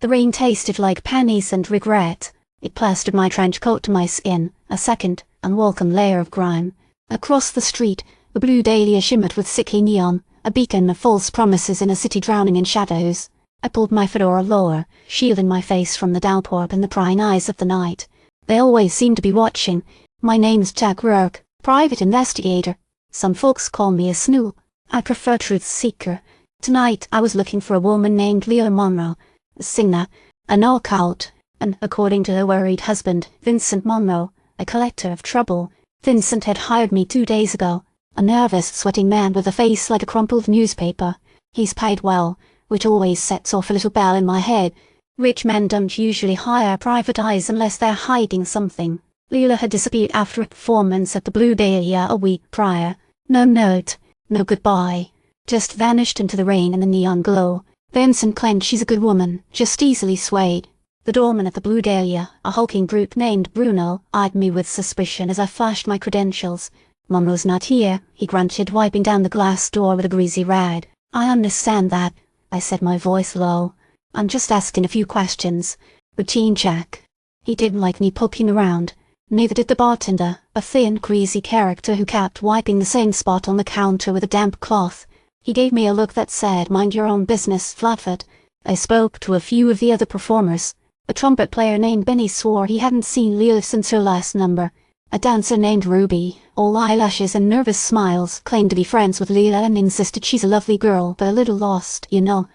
The rain tasted like pennies and regret. It plastered my trench coat to my skin, a second, unwelcome layer of grime. Across the street, the Blue Dahlia shimmered with sickly neon, a beacon of false promises in a city drowning in shadows. I pulled my fedora lower, shielding my face from the downpour and the prying eyes of the night. They always seem to be watching. My name's Jack Rourke, private investigator. Some folks call me a snoop. I prefer truth seeker. Tonight I was looking for a woman named Lila Monroe, a singer, a knockout, and, according to her worried husband, Vincent Monroe, a collector of trouble. Vincent had hired me 2 days ago, a nervous, sweating man with a face like a crumpled newspaper. He's paid well, which always sets off a little bell in my head. Rich men don't usually hire private eyes unless they're hiding something. Lila had disappeared after a performance at the Blue Dahlia a week prior. No note, no goodbye. Just vanished into the rain and the neon glow. Vincent claimed she's a good woman, just easily swayed. The doorman at the Blue Dahlia, a hulking brute named Bruno, eyed me with suspicion as I flashed my credentials. Monroe's not here, he grunted, wiping down the glass door with a greasy rag. I understand that, I said, my voice low. I'm just asking a few questions. Routine check. He didn't like me poking around. Neither did the bartender, a thin, greasy character who kept wiping the same spot on the counter with a damp cloth. He gave me a look that said, mind your own business, flatfoot. I spoke to a few of the other performers. A trumpet player named Benny swore he hadn't seen Lila since her last number. A dancer named Ruby, all eyelashes and nervous smiles, claimed to be friends with Lila and insisted she's a lovely girl, but a little lost, you know.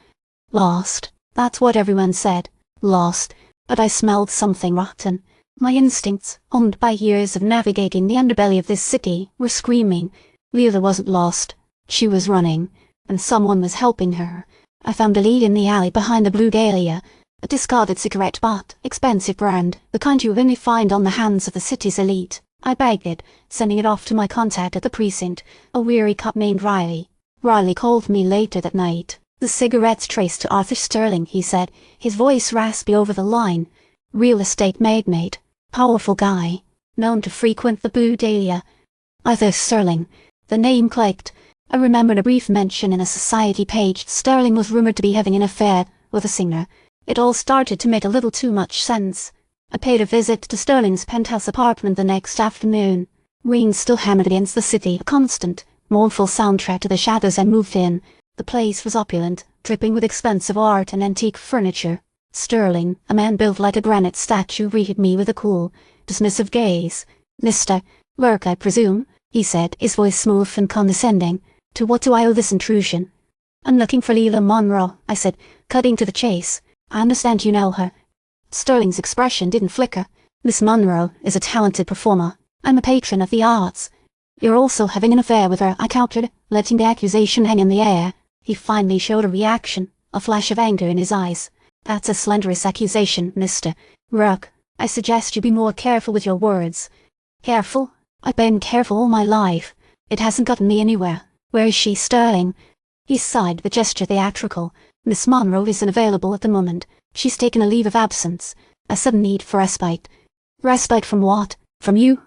Lost. That's what everyone said. Lost. But I smelled something rotten. My instincts, honed by years of navigating the underbelly of this city, were screaming. Lila wasn't lost. She was running, and someone was helping her. I found a lead in the alley behind the Blue Dahlia, a discarded cigarette butt, expensive brand, the kind you only find on the hands of the city's elite. I bagged it, sending it off to my contact at the precinct, a weary cop named Riley. Riley called me later that night. The cigarette's traced to Arthur Sterling, he said, his voice raspy over the line. Real estate magnate. Powerful guy. Known to frequent the Blue Dahlia. Arthur Sterling. The name clicked. I remembered a brief mention in a society page. Sterling was rumored to be having an affair with a singer. It all started to make a little too much sense. I paid a visit to Sterling's penthouse apartment the next afternoon. Rain still hammered against the city, a constant, mournful soundtrack to the shadows I moved in. The place was opulent, dripping with expensive art and antique furniture. Sterling, a man built like a granite statue, greeted me with a cool, dismissive gaze. "Mr. Rourke, I presume," he said, his voice smooth and condescending. "To what do I owe this intrusion?" "I'm looking for Lila Monroe," I said, cutting to the chase. "I understand you know her." Sterling's expression didn't flicker. "Miss Monroe is a talented performer. I'm a patron of the arts." "You're also having an affair with her," I countered, letting the accusation hang in the air. He finally showed a reaction, a flash of anger in his eyes. "That's a slanderous accusation, Mr. Rourke. I suggest you be more careful with your words." "Careful? I've been careful all my life. It hasn't gotten me anywhere. Where is she, Sterling?" He sighed, the gesture theatrical. "Miss Monroe isn't available at the moment. She's taken a leave of absence. A sudden need for respite." "Respite from what? From you?"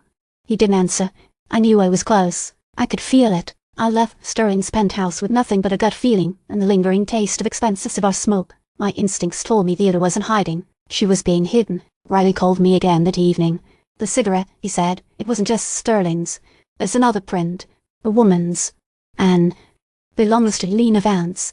He didn't answer. I knew I was close. I could feel it. I left Sterling's penthouse with nothing but a gut feeling and the lingering taste of expensive cigar smoke. My instincts told me Theodore wasn't hiding. She was being hidden. Riley called me again that evening. "The cigarette," he said. "It wasn't just Sterling's. There's another print. A woman's. And belongs to Eleanor Vance.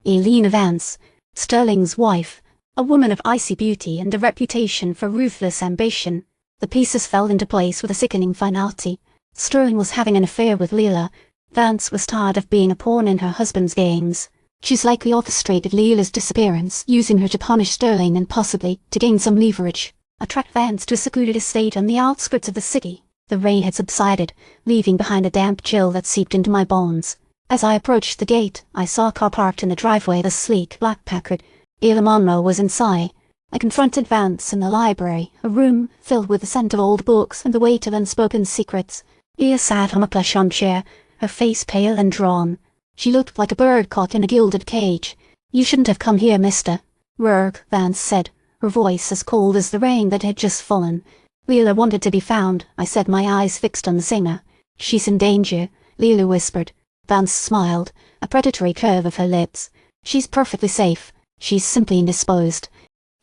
Eleanor Vance. Sterling's wife. A woman of icy beauty and a reputation for ruthless ambition." The pieces fell into place with a sickening finality. Sterling was having an affair with Lila. Vance was tired of being a pawn in her husband's games. She's likely orchestrated Lila's disappearance, using her to punish Sterling and possibly to gain some leverage. Attract Vance to a secluded estate on the outskirts of the city. The rain had subsided, leaving behind a damp chill that seeped into my bones. As I approached the gate, I saw a car parked in the driveway, the sleek black Packard. Lila Monroe was inside. I confronted Vance in the library, a room filled with the scent of old books and the weight of unspoken secrets. Lila sat on a plush armchair, her face pale and drawn. She looked like a bird caught in a gilded cage. "You shouldn't have come here, Mr. Rourke," Vance said, her voice as cold as the rain that had just fallen. "Lila wanted to be found," I said, my eyes fixed on the singer. "She's in danger," Lila whispered. Vance smiled, a predatory curve of her lips. "She's perfectly safe. She's simply indisposed."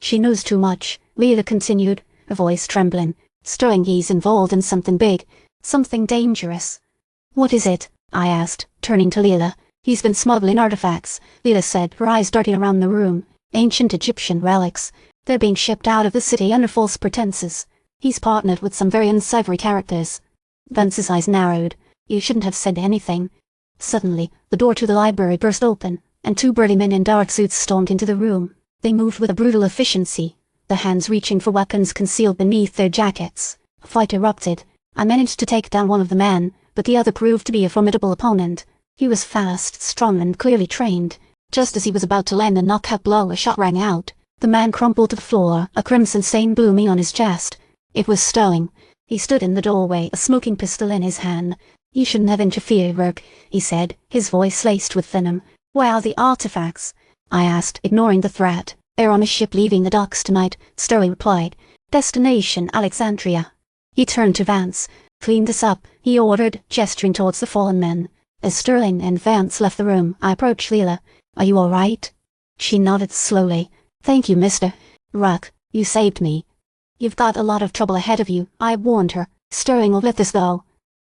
She knows too much, Lila continued, her voice trembling. Sterling, he's involved in something big, something dangerous. What is it? I asked, turning to Lila. He's been smuggling artifacts, Lila said, her eyes darting around the room. Ancient Egyptian relics. They're being shipped out of the city under false pretenses. He's partnered with some very unsavory characters. Vance's eyes narrowed. You shouldn't have said anything. Suddenly, the door to the library burst open, and two burly men in dark suits stormed into the room. They moved with a brutal efficiency, their hands reaching for weapons concealed beneath their jackets. A fight erupted. I managed to take down one of the men, but the other proved to be a formidable opponent. He was fast, strong, and clearly trained. Just as he was about to land a knockout blow, a shot rang out. The man crumpled to the floor, a crimson stain blooming on his chest. It was Sterling. He stood in the doorway, a smoking pistol in his hand. You shouldn't have interfered, Rourke, he said, his voice laced with venom. Where are the artifacts? I asked, ignoring the threat. They're on a ship leaving the docks tonight, Sterling replied. Destination Alexandria. He turned to Vance. Clean this up, he ordered, gesturing towards the fallen men. As Sterling and Vance left the room, I approached Lila. Are you all right? She nodded slowly. Thank you, Mr. Rourke. You saved me. You've got a lot of trouble ahead of you, I warned her. Sterling will let this go.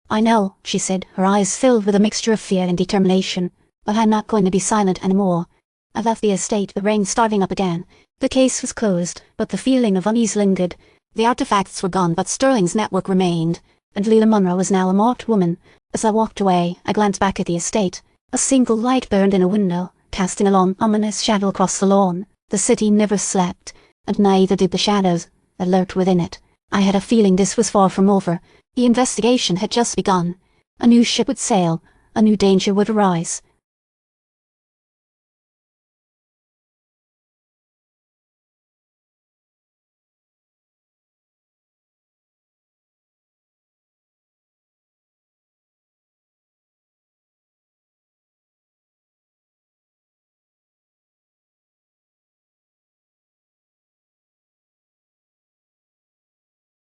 I know, she said, her eyes filled with a mixture of fear and determination. But I'm not going to be silent anymore. I left the estate, the rain starting up again. The case was closed, but the feeling of unease lingered. The artifacts were gone, but Sterling's network remained, and Lila Monroe was now a marked woman. As I walked away, I glanced back at the estate. A single light burned in a window, casting a long, ominous shadow across the lawn. The city never slept, and neither did the shadows that lurked within it. I had a feeling this was far from over. The investigation had just begun. A new ship would sail, a new danger would arise.